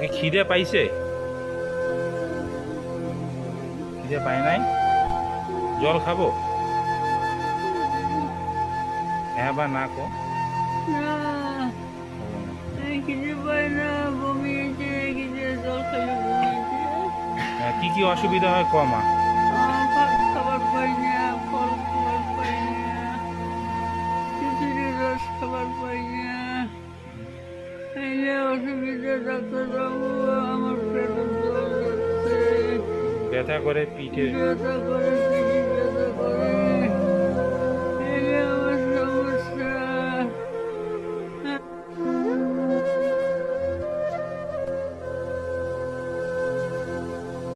কি খিদে পাইছে? খিদে পায় নাই? জল খাবো? হ্যাঁ বা না কো। না, আমি খিদে পাই না, বমি হয়েছে, খিদে জল খেলে বমি হয়েছে। কি কি অসুবিধা হয় ক মা? ভাত খাবার পাই না, ফল খাবার পাই না, খিচুড়ি রস খাবার পাই না। এই যে অসুবিধা ডাক্তারবাবু, আমার পেটে জল যাচ্ছে, ব্যথা করে পিঠে। ব্যথা করে